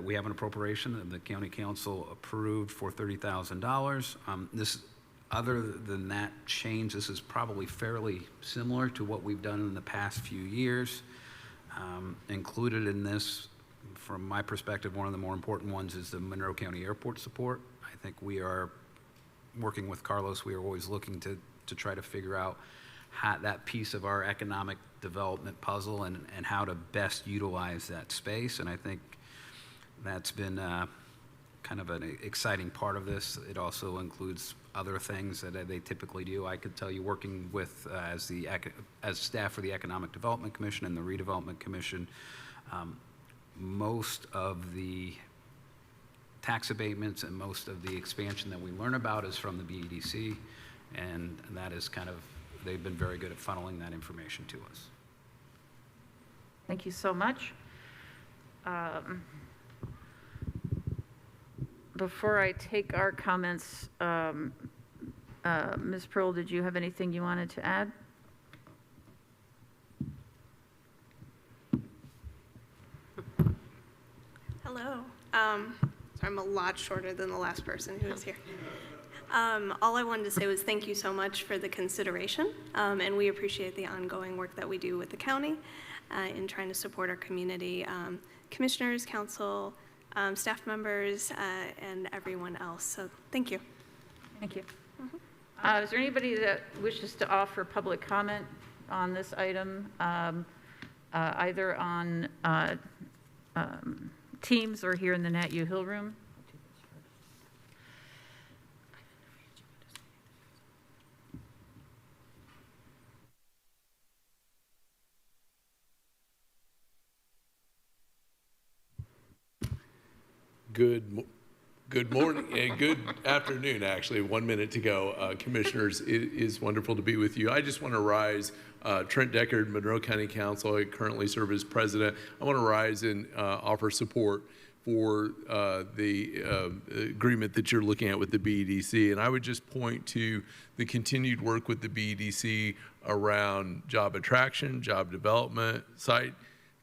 we have an appropriation that the county council approved for $30,000. Other than that change, this is probably fairly similar to what we've done in the past few years. Included in this, from my perspective, one of the more important ones is the Monroe County Airport support. I think we are working with Carlos. We are always looking to try to figure out how that piece of our economic development puzzle and how to best utilize that space. And I think that's been kind of an exciting part of this. It also includes other things that they typically do. I could tell you, working with as staff for the Economic Development Commission and the Redevelopment Commission, most of the tax abatements and most of the expansion that we learn about is from the BEDC, and that is they've been very good at funneling that information to us. Thank you so much. Before I take our comments, Ms. Pearl, did you have anything you wanted to add? Hello. So I'm a lot shorter than the last person who was here. All I wanted to say was thank you so much for the consideration, and we appreciate the ongoing work that we do with the county in trying to support our community, commissioners, council, staff members, and everyone else. So thank you. Thank you. Is there anybody that wishes to offer public comment on this item, either on Teams or here in the Nat U Hill room? Good morning and good afternoon, actually, 1 minute to go. Commissioners, it is wonderful to be with you. I just want to rise, Trent Deckard, Monroe County Council, I currently serve as president. I want to rise and offer support for the agreement that you're looking at with the BEDC. And I would just point to the continued work with the BEDC around job attraction, job development, site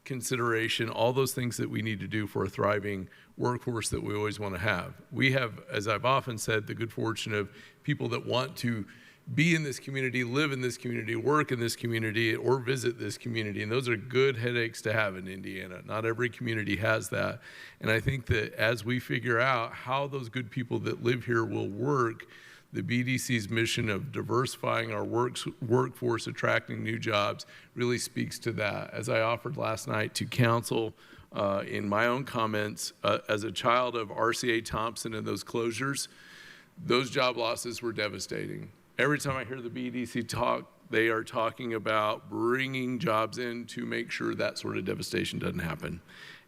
consideration, all those things that we need to do for a thriving workforce that we always want to have. We have, as I've often said, the good fortune of people that want to be in this community, live in this community, work in this community, or visit this community. And those are good headaches to have in Indiana. Not every community has that. And I think that as we figure out how those good people that live here will work, the BDC's mission of diversifying our workforce, attracting new jobs, really speaks to that. As I offered last night to council in my own comments, as a child of RCA Thompson and those closures, those job losses were devastating. Every time I hear the BDC talk, they are talking about bringing jobs in to make sure that sort of devastation doesn't happen.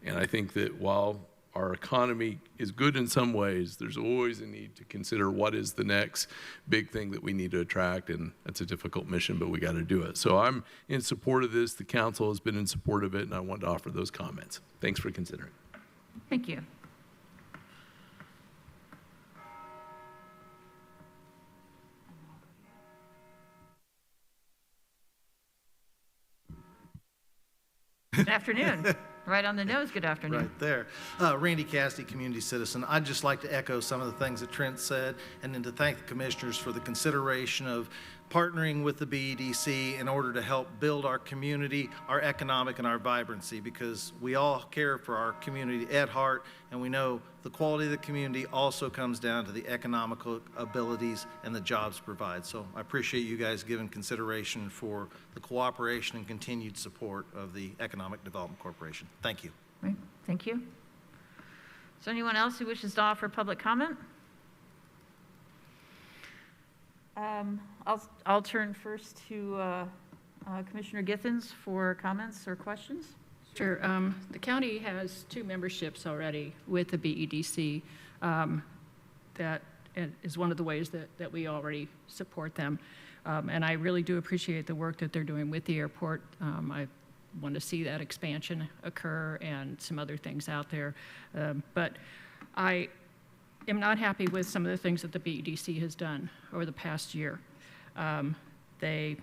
And I think that while our economy is good in some ways, there's always a need to consider what is the next big thing that we need to attract, and that's a difficult mission, but we got to do it. So I'm in support of this. The council has been in support of it, and I wanted to offer those comments. Thanks for considering. Thank you. Good afternoon. Right on the nose, good afternoon. Right there. Randy Cassidy, community citizen. I'd just like to echo some of the things that Trent said, and then to thank the commissioners for the consideration of partnering with the BEDC in order to help build our community, our economic, and our vibrancy, because we all care for our community at heart, and we know the quality of the community also comes down to the economical abilities and the jobs provided. So I appreciate you guys giving consideration for the cooperation and continued support of the Economic Development Corporation. Thank you. Right. Thank you. Is there anyone else who wishes to offer public comment? I'll turn first to Commissioner Githens for comments or questions. Sure. The county has 2 memberships already with the BEDC. That is one of the ways that we already support them. And I really do appreciate the work that they're doing with the airport. I want to see that expansion occur and some other things out there. But I am not happy with some of the things that the BEDC has done over the past year. They,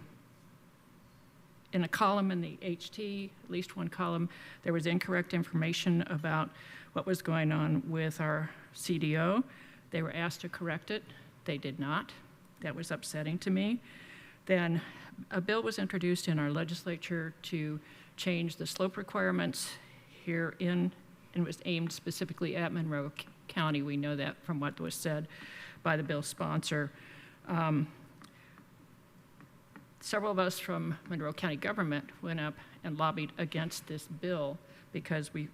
in a column in the HT, at least one column, there was incorrect information about what was going on with our CDO. They were asked to correct it. They did not. That was upsetting to me. Then a bill was introduced in our legislature to change the slope requirements here and was aimed specifically at Monroe County. We know that from what was said by the bill sponsor. Several of us from Monroe County government went up and lobbied against this bill because we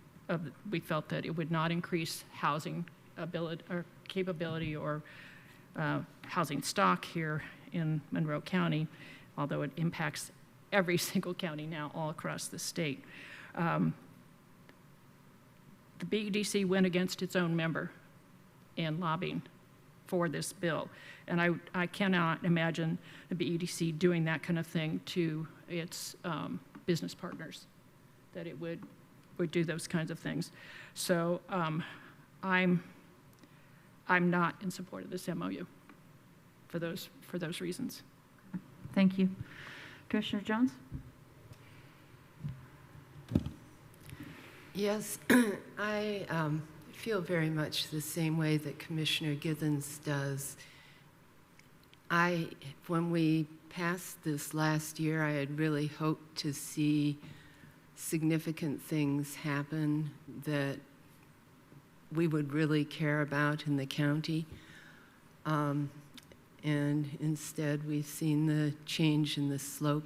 felt that it would not increase housing ability or capability or housing stock here in Monroe County, although it impacts every single county now all across the state. The BEDC went against its own member in lobbying for this bill. And I cannot imagine the BEDC doing that kind of thing to its business partners, that it would do those kinds of things. So I'm I'm not in support of this MOU for those reasons. Thank you. Commissioner Jones? Yes, I feel very much the same way that Commissioner Githens does. When we passed this last year, I had really hoped to see significant things happen that we would really care about in the county. And instead, we've seen the change in the slope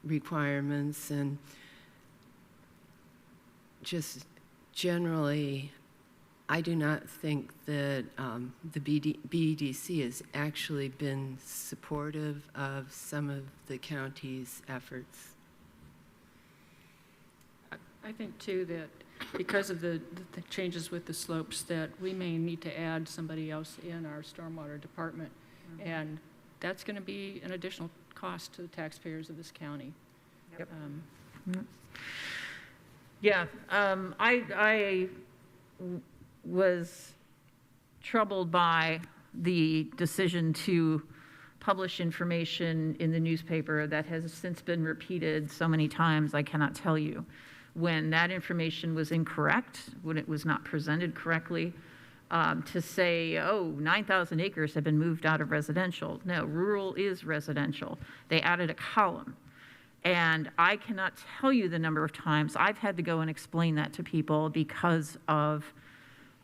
requirements, and just generally, I do not think that the BEDC has actually been supportive of some of the county's efforts. I think too that because of the changes with the slopes, that we may need to add somebody else in our stormwater department. And that's going to be an additional cost to the taxpayers of this county. Yep. Yeah, I was troubled by the decision to publish information in the newspaper that has since been repeated so many times I cannot tell you. When that information was incorrect, when it was not presented correctly, to say, oh, 9,000 acres have been moved out of residential. No, rural is residential. They added a column. And I cannot tell you the number of times I've had to go and explain that to people because of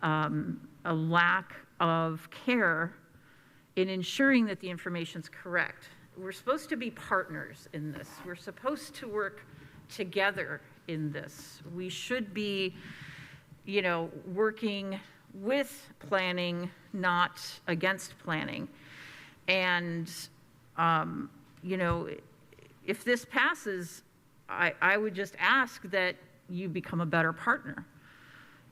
a lack of care in ensuring that the information's correct. We're supposed to be partners in this. We're supposed to work together in this. We should be, working with planning, not against planning. And, if this passes, I would just ask that you become a better partner,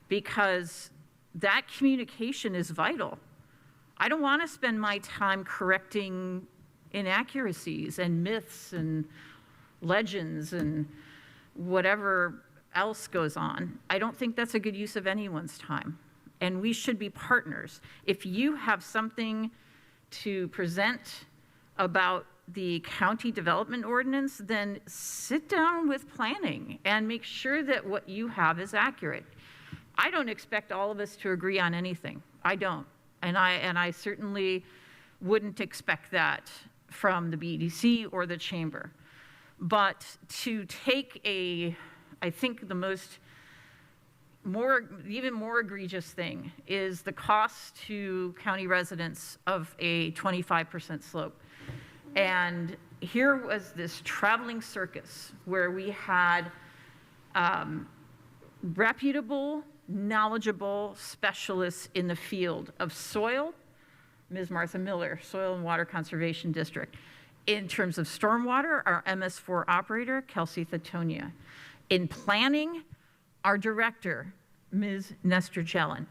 because that communication is vital. I don't want to spend my time correcting inaccuracies and myths and legends and whatever else goes on. I don't think that's a good use of anyone's time. And we should be partners. If you have something to present about the county development ordinance, then sit down with planning and make sure that what you have is accurate. I don't expect all of us to agree on anything. I don't. And I certainly wouldn't expect that from the BDC or the chamber. But to take I think the even more egregious thing is the cost to county residents of a 25% slope. And here was this traveling circus where we had reputable, knowledgeable specialists in the field of soil, Ms. Martha Miller, Soil and Water Conservation District. In terms of stormwater, our MS4 operator, Kelsey Thatonia. In planning, our director, Ms. Nestor Jellin.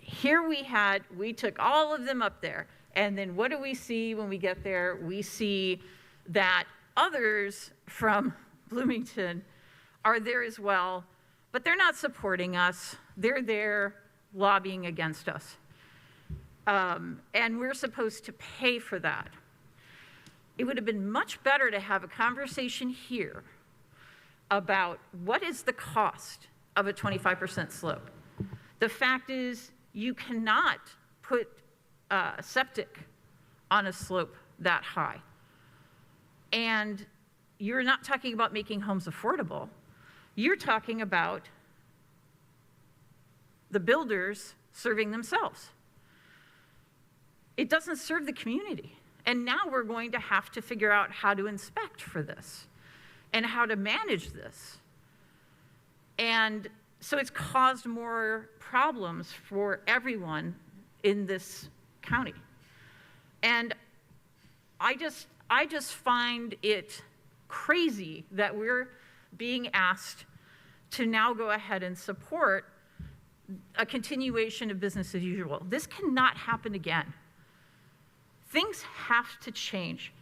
Here we took all of them up there. And then what do we see when we get there? We see that others from Bloomington are there as well, but they're not supporting us. They're there lobbying against us. And we're supposed to pay for that. It would have been much better to have a conversation here about what is the cost of a 25% slope. The fact is, you cannot put septic on a slope that high. And you're not talking about making homes affordable. You're talking about the builders serving themselves. It doesn't serve the community. And now we're going to have to figure out how to inspect for this and how to manage this. And so it's caused more problems for everyone in this county. And I just find it crazy that we're being asked to now go ahead and support a continuation of business as usual. This cannot happen again. Things have to change.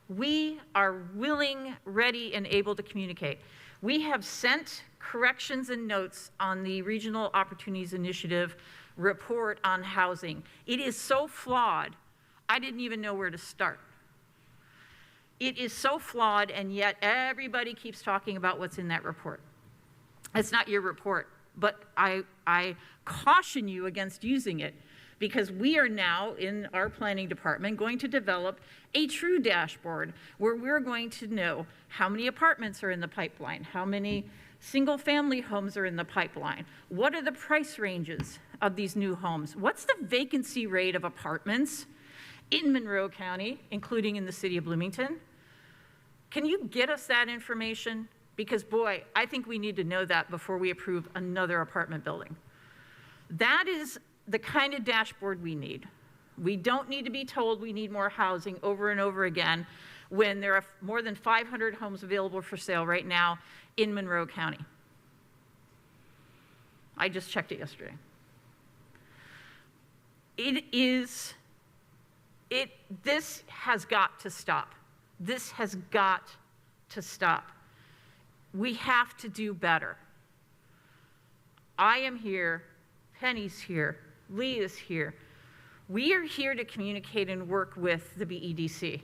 We are willing, ready, and able to communicate. We have sent corrections and notes on the Regional Opportunities Initiative report on housing. It is so flawed, I didn't even know where to start. It is so flawed, and yet everybody keeps talking about what's in that report. It's not your report, but I caution you against using it, because we are now in our planning department going to develop a true dashboard where we're going to know how many apartments are in the pipeline, how many single-family homes are in the pipeline, what are the price ranges of these new homes, what's the vacancy rate of apartments in Monroe County, including in the city of Bloomington. Can you get us that information? Because boy, I think we need to know that before we approve another apartment building. That is the kind of dashboard we need. We don't need to be told we need more housing over and over again when there are more than 500 homes available for sale right now in Monroe County. I just checked it yesterday. This has got to stop. This has got to stop. We have to do better. I am here, Penny's here, Lee is here. We are here to communicate and work with the BEDC,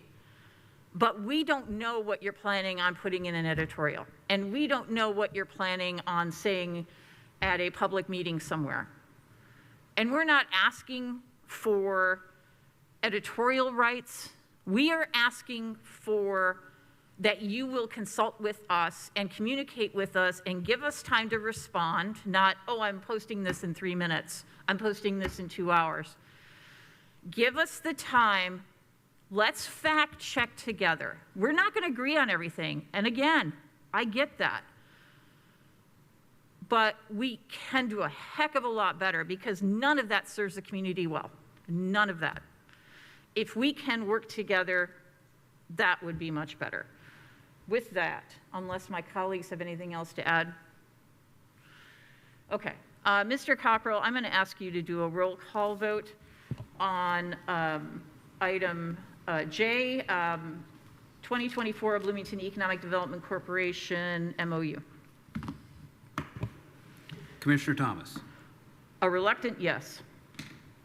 but we don't know what you're planning on putting in an editorial, and we don't know what you're planning on saying at a public meeting somewhere. And we're not asking for editorial rights. We are asking for that you will consult with us and communicate with us and give us time to respond, not, oh, I'm posting this in 3 minutes, I'm posting this in 2 hours. Give us the time, let's fact check together. We're not gonna agree on everything, and again, I get that. But we can do a heck of a lot better because none of that serves the community well, none of that. If we can work together, that would be much better. With that, unless my colleagues have anything else to add. Okay, Mr. Cockrell, I'm going to ask you to do a roll call vote on item J, 2024 Bloomington Economic Development Corporation MOU. Commissioner Thomas. A reluctant yes.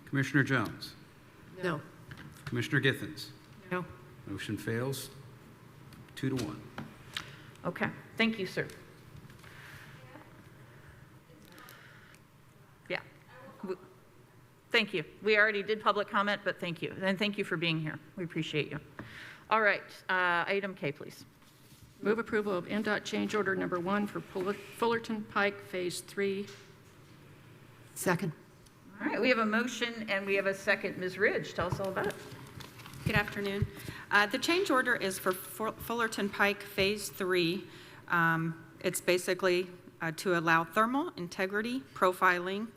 Commissioner Jones. No. Commissioner Githens. No. Motion fails 2-1. Okay, thank you, sir. Yeah, thank you. We already did public comment, but thank you. And thank you for being here. We appreciate you. All right, item K, please. Move approval of NDOT change order number 1 for Fullerton Pike Phase 3. Second. All right, we have a motion and we have a second. Ms. Ridge, tell us all about it. Good afternoon. The change order is for Fullerton Pike Phase 3. It's basically to allow thermal integrity profiling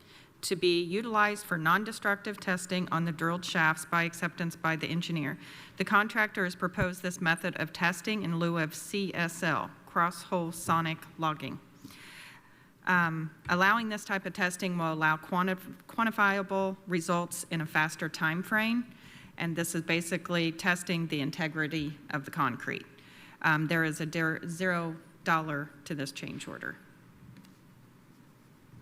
to be utilized for non-destructive testing on the drilled shafts by acceptance by the engineer. The contractor has proposed this method of testing in lieu of CSL, cross-hole sonic logging. Allowing this type of testing will allow quantifiable results in a faster time frame, and this is basically testing the integrity of the concrete. There is a $0 to this change order.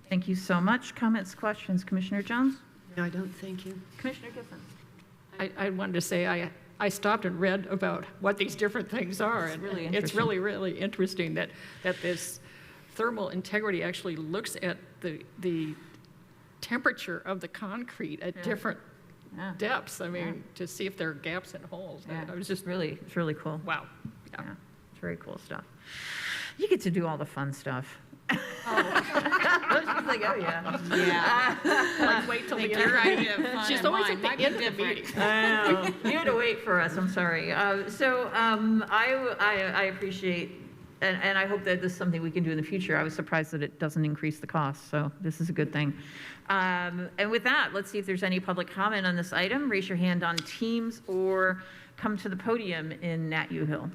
Thank you so much. Comments, questions? Commissioner Jones? No, I don't. Thank you. Commissioner Giffen? I wanted to say I stopped and read about what these different things are. It's really It's interesting. really interesting that this thermal integrity actually looks at the temperature of the concrete at different depths. I mean, to see if there are gaps and holes. Yeah, I was just it's really cool. wow. Yeah, it's very cool stuff. You get to do all the fun stuff. She's like, oh yeah. Yeah. Like, wait till the end. Your idea of fun She's and always mine at might the be end of the different. meeting. I know. You had to wait for us. I'm sorry. I appreciate, and I hope that this is something we can do in the future. I was surprised that it doesn't increase the cost, so this is a good thing. And with that, let's see if there's any public comment on this item. Raise your hand on Teams or come to the podium in Nat U Hill.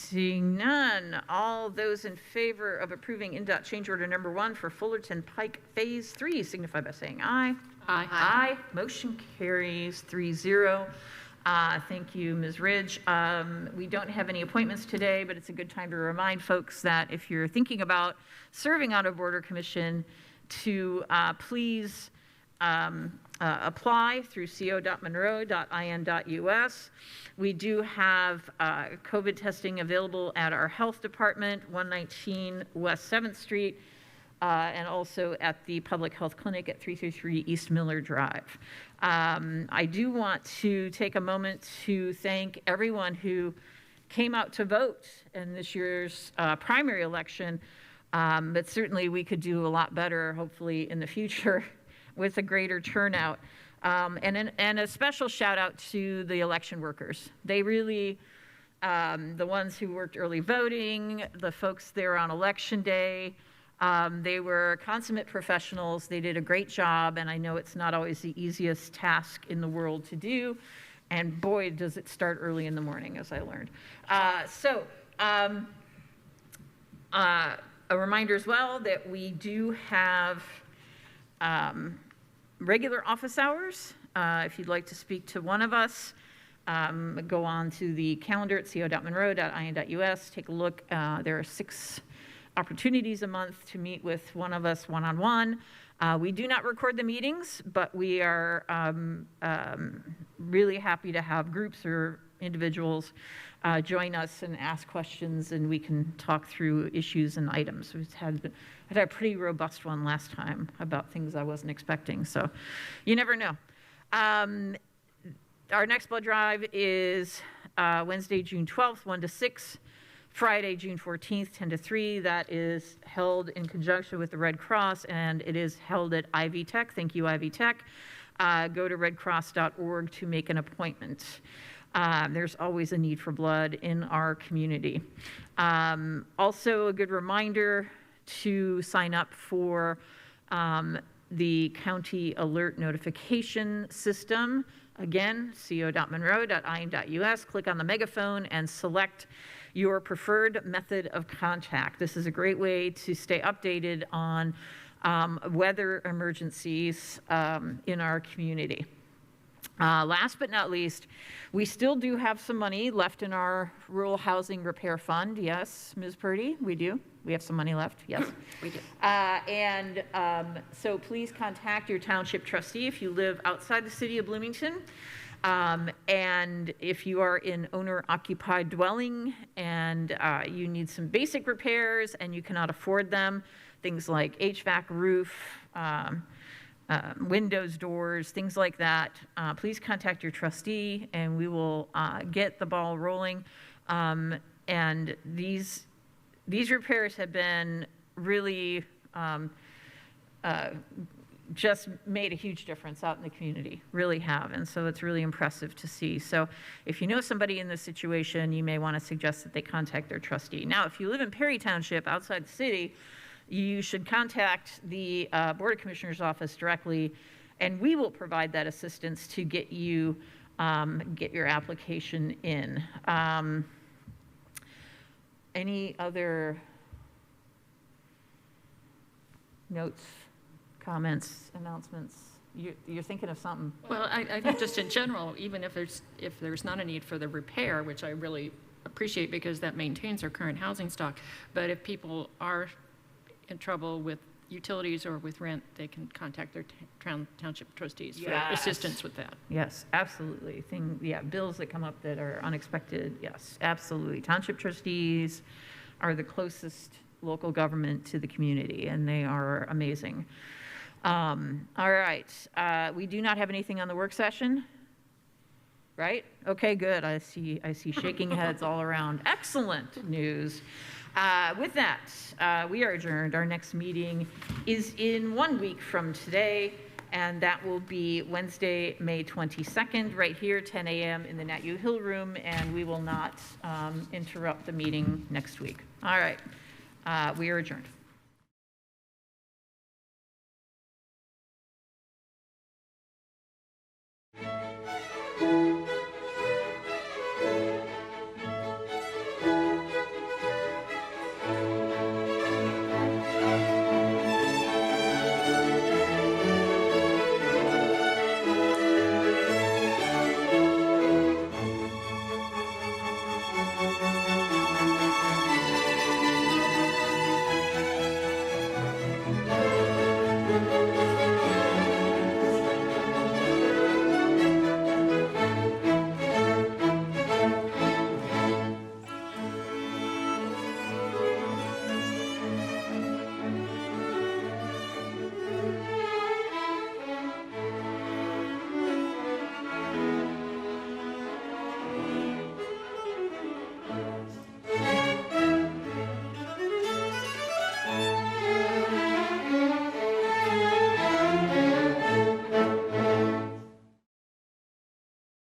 Seeing none, all those in favor of approving NDOT change order number 1 for Fullerton Pike Phase 3 signify by saying aye. Aye. Aye. Motion carries 3-0. Thank you, Ms. Ridge. We don't have any appointments today, but it's a good time to remind folks that if you're thinking about serving on a border commission, to please apply through co.monroe.in.us. We do have COVID testing available at our health department, 119 West 7th Street, and also at the Public Health Clinic at 333 East Miller Drive. I do want to take a moment to thank everyone who came out to vote in this year's primary election, but certainly we could do a lot better, hopefully, in the future with a greater turnout. And a special shout out to the election workers. They really, the ones who worked early voting, the folks there on election day, they were consummate professionals. They did a great job, and I know it's not always the easiest task in the world to do. And boy, does it start early in the morning, as I learned. A reminder as well that we do have regular office hours. If you'd like to speak to one of us, go on to the calendar at co.monroe.in.us. Take a look. There are 6 opportunities a month to meet with one of us one-on-one. We do not record the meetings, but we are really happy to have groups or individuals join us and ask questions, and we can talk through issues and items. We've had a pretty robust one last time about things I wasn't expecting, so you never know. Our next blood drive is Wednesday, June 12th, 1 to 6. Friday, June 14th, 10 to 3. That is held in conjunction with the Red Cross, and it is held at Ivy Tech. Thank you, Ivy Tech. Go to redcross.org to make an appointment. There's always a need for blood in our community. Also, a good reminder to sign up for the county alert notification system. Again, co.monroe.in.us. Click on the megaphone and select your preferred method of contact. This is a great way to stay updated on weather emergencies in our community. Last but not least, we still do have some money left in our Rural Housing Repair Fund. Yes, Ms. Purdy, we do. We have some money left. Yes, we do. So please contact your township trustee if you live outside the city of Bloomington. And if you are in owner-occupied dwelling and you need some basic repairs and you cannot afford them, things like HVAC, roof, windows, doors, things like that, please contact your trustee and we will get the ball rolling. And these repairs have been really just made a huge difference out in the community, really have, and so it's really impressive to see. So if you know somebody in this situation, you may want to suggest that they contact their trustee. Now, if you live in Perry Township outside the city, you should contact the Board of Commissioners office directly, and we will provide that assistance to get you get your application in. Any other notes, comments, announcements? You're thinking of something. Well, I think just in general, even if there's not a need for the repair, which I really appreciate because that maintains our current housing stock, but if people are in trouble with utilities or with rent, they can contact their township trustees for assistance with that. Yes, absolutely. Bills that come up that are unexpected, yes, absolutely. Township trustees are the closest local government to the community, and they are amazing. All right, we do not have anything on the work session, right? Okay, good. I see shaking heads all around. Excellent news. With that, we are adjourned. Our next meeting is in 1 week from today, and that will be Wednesday, May 22nd, right here, 10 a.m. in the Nat U Hill Room, and we will not interrupt the meeting next week. All right, we are adjourned.